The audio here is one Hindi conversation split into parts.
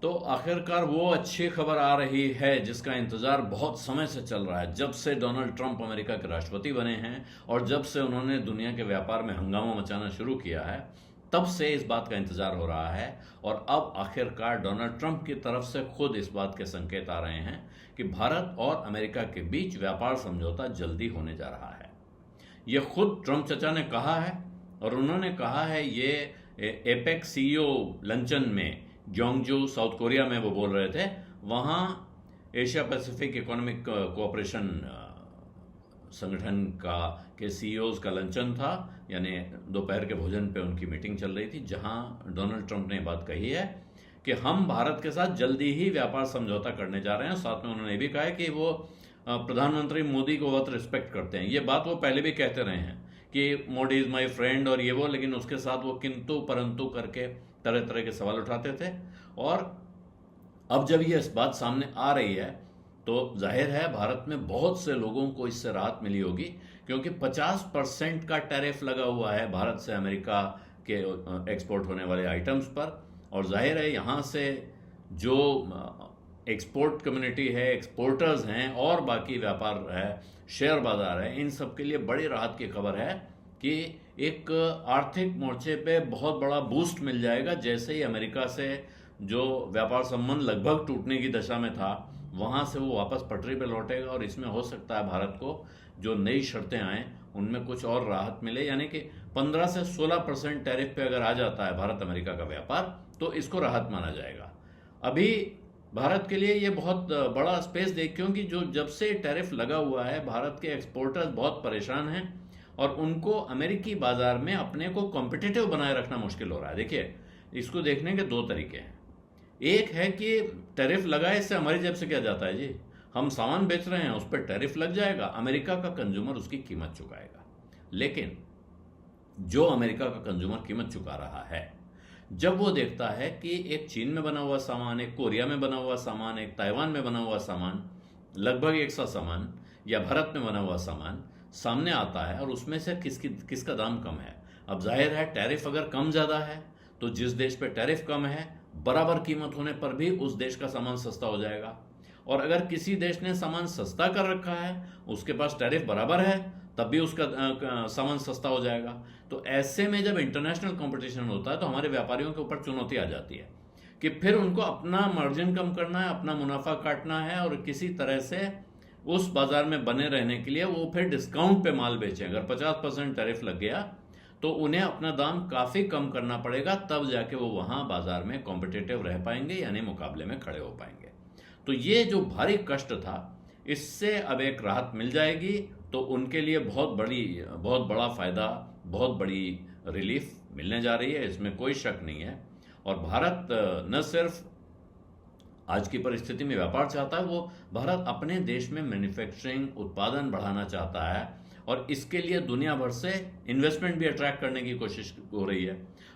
तो आखिरकार वो अच्छी खबर आ रही है जिसका इंतजार बहुत समय से चल रहा है। जब से डोनाल्ड ट्रंप अमेरिका के राष्ट्रपति बने हैं और जब से उन्होंने दुनिया के व्यापार में हंगामा मचाना शुरू किया है, तब से इस बात का इंतजार हो रहा है। और अब आखिरकार डोनाल्ड ट्रंप की तरफ से खुद इस बात के संकेत आ रहे हैं कि भारत और अमेरिका के बीच व्यापार समझौता जल्दी होने जा रहा है। ये खुद ट्रंप चचा ने कहा है, और उन्होंने कहा है ये एपेक सीईओ लंचन में ग्योंगजू साउथ कोरिया में वो बोल रहे थे। वहाँ एशिया पैसिफिक इकोनॉमिक कोऑपरेशन संगठन का के सीईओज का लंचन था, यानी दोपहर के भोजन पे उनकी मीटिंग चल रही थी, जहां डोनाल्ड ट्रंप ने बात कही है कि हम भारत के साथ जल्दी ही व्यापार समझौता करने जा रहे हैं। साथ में उन्होंने भी कहा है कि वो प्रधानमंत्री मोदी को बहुत रिस्पेक्ट करते हैं। ये बात वो पहले भी कहते रहे हैं कि मोदी इज़ माई फ्रेंड और ये वो, लेकिन उसके साथ वो किंतु परंतु करके तरह तरह के सवाल उठाते थे। और अब जब ये इस बात सामने आ रही है तो जाहिर है भारत में बहुत से लोगों को इससे राहत मिली होगी, क्योंकि 50% का टैरिफ लगा हुआ है भारत से अमेरिका के एक्सपोर्ट होने वाले आइटम्स पर। और जाहिर है यहाँ से जो एक्सपोर्ट कम्युनिटी है, एक्सपोर्टर्स हैं और बाकी व्यापार है, शेयर बाजार है, इन सब के लिए बड़ी राहत की खबर है कि एक आर्थिक मोर्चे पे बहुत बड़ा बूस्ट मिल जाएगा। जैसे ही अमेरिका से जो व्यापार संबंध लगभग टूटने की दशा में था, वहाँ से वो वापस पटरी पे लौटेगा और इसमें हो सकता है भारत को जो नई शर्तें आए उनमें कुछ और राहत मिले। यानी कि 15 से 16% टैरिफ पे अगर आ जाता है भारत अमेरिका का व्यापार, तो इसको राहत माना जाएगा। अभी भारत के लिए ये बहुत बड़ा स्पेस देख, क्योंकि जो जब से टैरिफ लगा हुआ है भारत के एक्सपोर्टर्स बहुत परेशान हैं और उनको अमेरिकी बाजार में अपने को कॉम्पिटिटिव बनाए रखना मुश्किल हो रहा है। देखिए, इसको देखने के दो तरीके हैं। एक है कि टैरिफ लगा है, इससे हमारी जेब से क्या जाता है जी, हम सामान बेच रहे हैं, उस पर टैरिफ लग जाएगा, अमेरिका का कंज्यूमर उसकी कीमत चुकाएगा। लेकिन जो अमेरिका का कंज्यूमर कीमत चुका रहा है, जब वो देखता है कि एक चीन में बना हुआ सामान, एक कोरिया में बना हुआ सामान, एक ताइवान में बना हुआ सामान, लगभग एक सा सामान, या भारत में बना हुआ सामान सामने आता है और उसमें से किसका दाम कम है। अब जाहिर है टैरिफ अगर कम ज़्यादा है तो जिस देश पे टैरिफ कम है, बराबर कीमत होने पर भी उस देश का सामान सस्ता हो जाएगा। और अगर किसी देश ने सामान सस्ता कर रखा है, उसके पास टैरिफ बराबर है, तब भी उसका सामान सस्ता हो जाएगा। तो ऐसे में जब इंटरनेशनल कंपटीशन होता है तो हमारे व्यापारियों के ऊपर चुनौती आ जाती है कि फिर उनको अपना मार्जिन कम करना है, अपना मुनाफा काटना है और किसी तरह से उस बाजार में बने रहने के लिए वो फिर डिस्काउंट पे माल बेचें। अगर 50% टैरिफ लग गया तो उन्हें अपना दाम काफ़ी कम करना पड़ेगा, तब जाके वो वहाँ बाजार में कॉम्पिटिटिव रह पाएंगे, यानी मुकाबले में खड़े हो पाएंगे। तो ये जो भारी कष्ट था, इससे अब एक राहत मिल जाएगी, तो उनके लिए बहुत बड़ा फ़ायदा, बहुत बड़ी रिलीफ मिलने जा रही है, इसमें कोई शक नहीं है। और भारत न सिर्फ आज की परिस्थिति में व्यापार चाहता है, वो भारत अपने देश में मैन्युफैक्चरिंग उत्पादन बढ़ाना चाहता है और इसके लिए दुनिया भर से इन्वेस्टमेंट भी अट्रैक्ट करने की कोशिश हो रही है।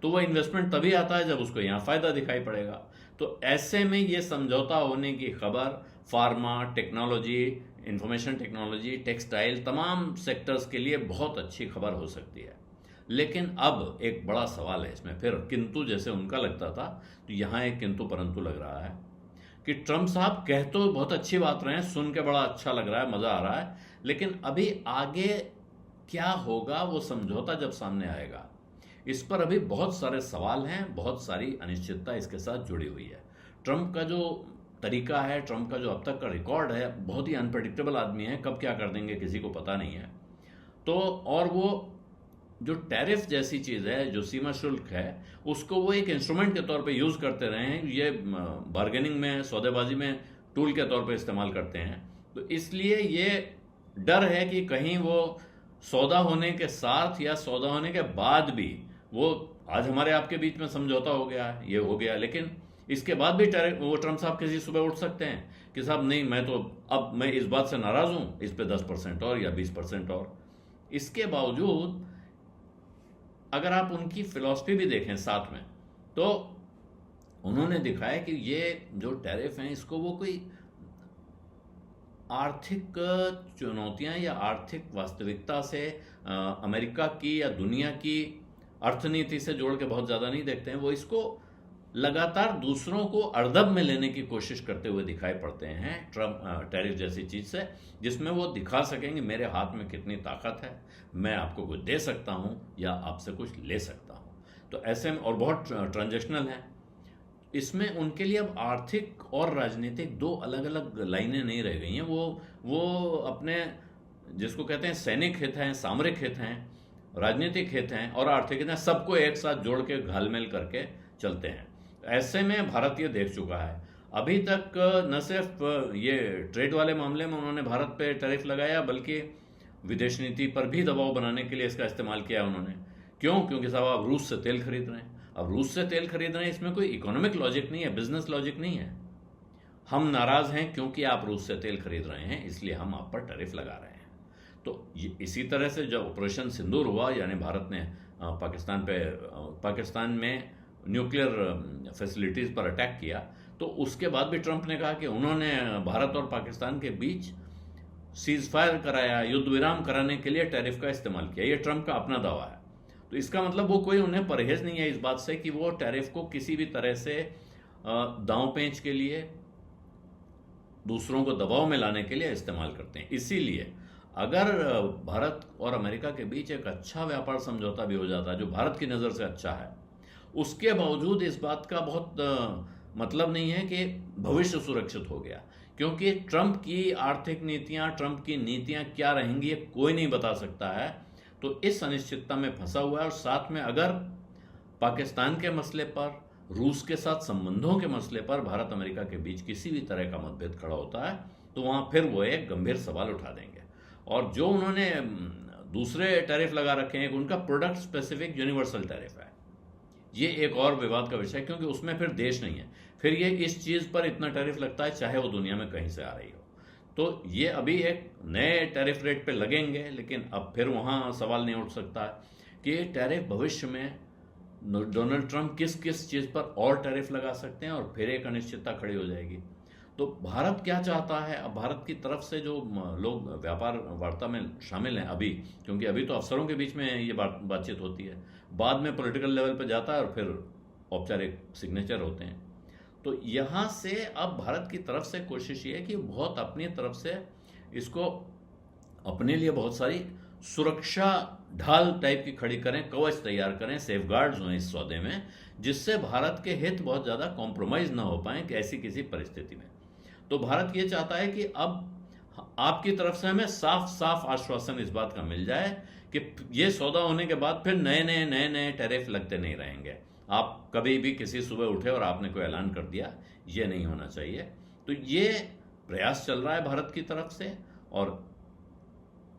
तो वो इन्वेस्टमेंट तभी आता है जब उसको यहाँ फ़ायदा दिखाई पड़ेगा। तो ऐसे में ये समझौता होने की खबर pharma, technology, information technology, textile, तमाम सेक्टर्स के लिए बहुत अच्छी खबर हो सकती है। लेकिन अब एक बड़ा सवाल है इसमें, फिर किंतु जैसे उनका लगता था, तो यहाँ एक किंतु परंतु लग रहा है कि ट्रंप साहब कह तो बहुत अच्छी बात रहे हैं, सुन के बड़ा अच्छा लग रहा है, मज़ा आ रहा है, लेकिन अभी आगे क्या होगा वो समझौता जब सामने आएगा, इस पर अभी बहुत सारे सवाल हैं, बहुत सारी अनिश्चितता इसके साथ जुड़ी हुई है। ट्रंप का जो तरीका है, ट्रंप का जो अब तक का रिकॉर्ड है, बहुत ही अनप्रडिक्टेबल आदमी है, कब क्या कर देंगे किसी को पता नहीं है। तो और वो जो टैरिफ जैसी चीज़ है, जो सीमा शुल्क है, उसको वो एक इंस्ट्रूमेंट के तौर पे यूज़ करते रहे हैं, ये बार्गेनिंग में, सौदेबाजी में टूल के तौर पे इस्तेमाल करते हैं। तो इसलिए ये डर है कि कहीं वो सौदा होने के साथ या सौदा होने के बाद भी, वो आज हमारे आपके बीच में समझौता हो गया है, ये हो गया, लेकिन इसके बाद भी वो ट्रंप साहब किसी सुबह उठ सकते हैं कि साहब नहीं, मैं इस बात से नाराज़ हूँ, इस पे 10% और या 20% और। इसके बावजूद अगर आप उनकी फिलॉसफी भी देखें साथ में, तो उन्होंने दिखाया कि ये जो टैरिफ हैं, इसको वो कोई आर्थिक चुनौतियां या आर्थिक वास्तविकता से अमेरिका की या दुनिया की अर्थनीति से जोड़ के बहुत ज़्यादा नहीं देखते हैं। वो इसको लगातार दूसरों को अर्दब में लेने की कोशिश करते हुए दिखाई पड़ते हैं ट्रम्प टैरिफ जैसी चीज से, जिसमें वो दिखा सकेंगे मेरे हाथ में कितनी ताकत है, मैं आपको कुछ दे सकता हूं या आपसे कुछ ले सकता हूं। तो ऐसे में, और बहुत ट्रांजेक्शनल है, इसमें उनके लिए अब आर्थिक और राजनीतिक दो अलग अलग लाइनें नहीं रह गई हैं। वो अपने जिसको कहते हैं सैनिक हित हैं, सामरिक हित हैं, राजनीतिक हित हैं और आर्थिक हित हैं, सबको एक साथ जोड़ के घालमेल करके चलते हैं। ऐसे में भारत ये देख चुका है। अभी तक न सिर्फ ये ट्रेड वाले मामले में उन्होंने भारत पे टैरिफ लगाया, बल्कि विदेश नीति पर भी दबाव बनाने के लिए इसका इस्तेमाल किया उन्होंने। क्यों? क्योंकि साहब आप रूस से तेल खरीद रहे हैं। अब रूस से तेल खरीद रहे हैं, इसमें कोई इकोनॉमिक लॉजिक नहीं है, बिजनेस लॉजिक नहीं है। हम नाराज हैं क्योंकि आप रूस से तेल खरीद रहे हैं, इसलिए हम आप पर टैरिफ लगा रहे हैं। तो इसी तरह से जब ऑपरेशन सिंदूर हुआ, यानी भारत ने पाकिस्तान में न्यूक्लियर फैसिलिटीज पर अटैक किया, तो उसके बाद भी ट्रंप ने कहा कि उन्होंने भारत और पाकिस्तान के बीच सीज फायर कराया, युद्ध विराम कराने के लिए टैरिफ का इस्तेमाल किया। ये ट्रंप का अपना दावा है। तो इसका मतलब वो कोई उन्हें परहेज नहीं है इस बात से कि वो टैरिफ को किसी भी तरह से दांव पेंच के लिए, दूसरों को दबाव में लाने के लिए इस्तेमाल करते हैं। इसीलिए अगर भारत और अमेरिका के बीच एक अच्छा व्यापार समझौता भी हो जाता है, जो भारत की नज़र से अच्छा है, उसके बावजूद इस बात का बहुत मतलब नहीं है कि भविष्य सुरक्षित हो गया, क्योंकि ट्रंप की आर्थिक नीतियां, ट्रंप की नीतियां क्या रहेंगी, ये कोई नहीं बता सकता है। तो इस अनिश्चितता में फंसा हुआ है। और साथ में अगर पाकिस्तान के मसले पर, रूस के साथ संबंधों के मसले पर भारत अमेरिका के बीच किसी भी तरह का मतभेद खड़ा होता है, तो वहां फिर वो एक गंभीर सवाल उठा देंगे। और जो उन्होंने दूसरे टैरिफ लगा रखे हैं, उनका प्रोडक्ट स्पेसिफिक यूनिवर्सल टैरिफ है, ये एक और विवाद का विषय है, क्योंकि उसमें फिर देश नहीं है। फिर ये इस चीज पर इतना टैरिफ लगता है चाहे वो दुनिया में कहीं से आ रही हो। तो ये अभी एक नए टैरिफ रेट पे लगेंगे, लेकिन अब फिर वहां सवाल नहीं उठ सकता है कि टैरिफ भविष्य में डोनाल्ड ट्रंप किस किस चीज पर और टैरिफ लगा सकते हैं, और फिर एक अनिश्चितता खड़ी हो जाएगी। तो भारत क्या चाहता है? अब भारत की तरफ से जो लोग व्यापार वार्ता में शामिल हैं अभी, क्योंकि अभी तो अफसरों के बीच में ये बातचीत होती है, बाद में पॉलिटिकल लेवल पे जाता है और फिर औपचारिक सिग्नेचर होते हैं। तो यहाँ से अब भारत की तरफ से कोशिश ये है कि बहुत अपनी तरफ से इसको अपने लिए बहुत सारी सुरक्षा ढाल टाइप की खड़ी करें, कवच तैयार करें, सेफगार्ड्स हों इस सौदे में, जिससे भारत के हित बहुत ज़्यादा कॉम्प्रोमाइज़ ना हो पाए कि ऐसी किसी परिस्थिति में। तो भारत ये चाहता है कि अब आपकी तरफ से हमें साफ साफ आश्वासन इस बात का मिल जाए कि ये सौदा होने के बाद फिर नए नए टैरिफ लगते नहीं रहेंगे। आप कभी भी किसी सुबह उठे और आपने कोई ऐलान कर दिया, ये नहीं होना चाहिए। तो ये प्रयास चल रहा है भारत की तरफ से, और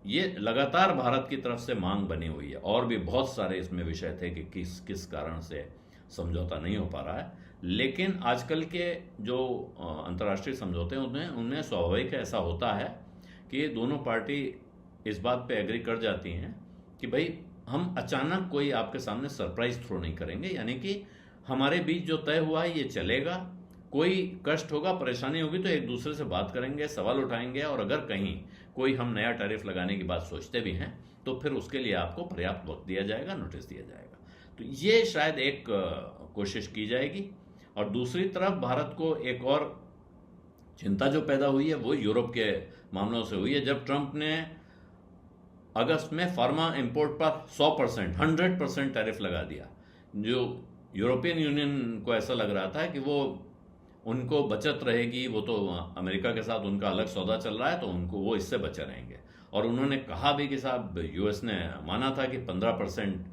ये लगातार भारत की तरफ से मांग बनी हुई है। और भी बहुत सारे इसमें विषय थे कि किस किस कारण से समझौता नहीं हो पा रहा है, लेकिन आजकल के जो अंतर्राष्ट्रीय समझौते हैं उनमें स्वाभाविक ऐसा होता है कि दोनों पार्टी इस बात पे एग्री कर जाती हैं कि भाई हम अचानक कोई आपके सामने सरप्राइज थ्रो नहीं करेंगे, यानी कि हमारे बीच जो तय हुआ है ये चलेगा। कोई कष्ट होगा, परेशानी होगी तो एक दूसरे से बात करेंगे, सवाल उठाएंगे, और अगर कहीं कोई हम नया टैरिफ लगाने की बात सोचते भी हैं तो फिर उसके लिए आपको पर्याप्त वक्त दिया जाएगा, नोटिस दिया जाएगा। तो ये शायद एक कोशिश की जाएगी। और दूसरी तरफ भारत को एक और चिंता जो पैदा हुई है वो यूरोप के मामलों से हुई है, जब ट्रंप ने अगस्त में फार्मा इंपोर्ट पर 100% टैरिफ लगा दिया। जो यूरोपियन यूनियन को ऐसा लग रहा था कि वो उनको बचत रहेगी, वो तो अमेरिका के साथ उनका अलग सौदा चल रहा है, तो उनको वो इससे बचे रहेंगे। और उन्होंने कहा भी कि साहब, यूएस ने माना था कि 15%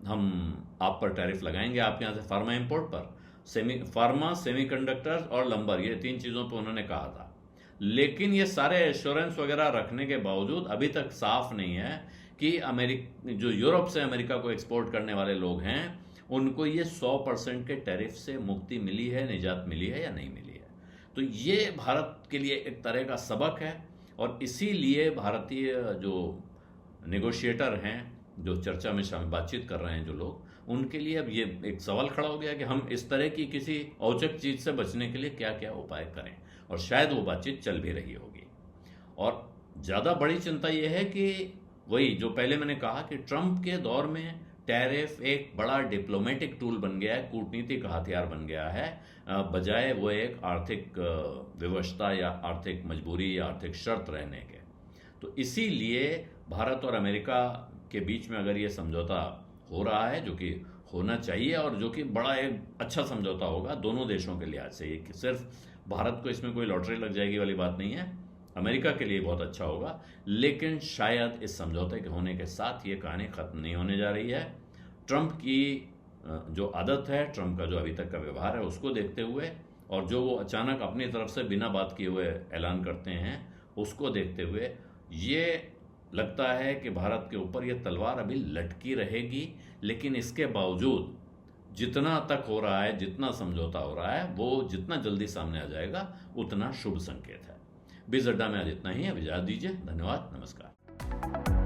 हम आप पर टैरिफ लगाएंगे, आपके यहाँ से फार्मा इंपोर्ट पर। फार्मा, सेमीकंडक्टर्स और लंबर, ये 3 चीज़ों पर उन्होंने कहा था। लेकिन ये सारे एश्योरेंस वगैरह रखने के बावजूद अभी तक साफ नहीं है कि जो यूरोप से अमेरिका को एक्सपोर्ट करने वाले लोग हैं उनको ये 100% के टैरिफ से मुक्ति मिली है, निजात मिली है या नहीं मिली है। तो ये भारत के लिए एक तरह का सबक है, और इसीलिए भारतीय जो नेगोशिएटर हैं, जो चर्चा में शामिल बातचीत कर रहे हैं जो लोग, उनके लिए अब ये एक सवाल खड़ा हो गया कि हम इस तरह की किसी औचक चीज से बचने के लिए क्या क्या उपाय करें, और शायद वो बातचीत चल भी रही होगी। और ज़्यादा बड़ी चिंता ये है कि वही जो पहले मैंने कहा कि ट्रंप के दौर में टैरिफ एक बड़ा डिप्लोमेटिक टूल बन गया है, कूटनीति का हथियार बन गया है, बजाय वो एक आर्थिक विवशता या आर्थिक मजबूरी या आर्थिक शर्त रहने के। तो इसीलिए भारत और अमेरिका के बीच में अगर ये समझौता हो रहा है, जो कि होना चाहिए और जो कि बड़ा एक अच्छा समझौता होगा दोनों देशों के लिहाज से, ये सिर्फ भारत को इसमें कोई लॉटरी लग जाएगी वाली बात नहीं है, अमेरिका के लिए बहुत अच्छा होगा। लेकिन शायद इस समझौते के होने के साथ ये कहानी खत्म नहीं होने जा रही है। ट्रंप की जो आदत है, ट्रंप का जो अभी तक का व्यवहार है, उसको देखते हुए और जो वो अचानक अपनी तरफ से बिना बात किए हुए ऐलान करते हैं, उसको देखते हुए ये लगता है कि भारत के ऊपर ये तलवार अभी लटकी रहेगी। लेकिन इसके बावजूद जितना तक हो रहा है, जितना समझौता हो रहा है, वो जितना जल्दी सामने आ जाएगा उतना शुभ संकेत है। बिज अड्डा में आज इतना ही। अब इजाजत दीजिए। धन्यवाद। नमस्कार।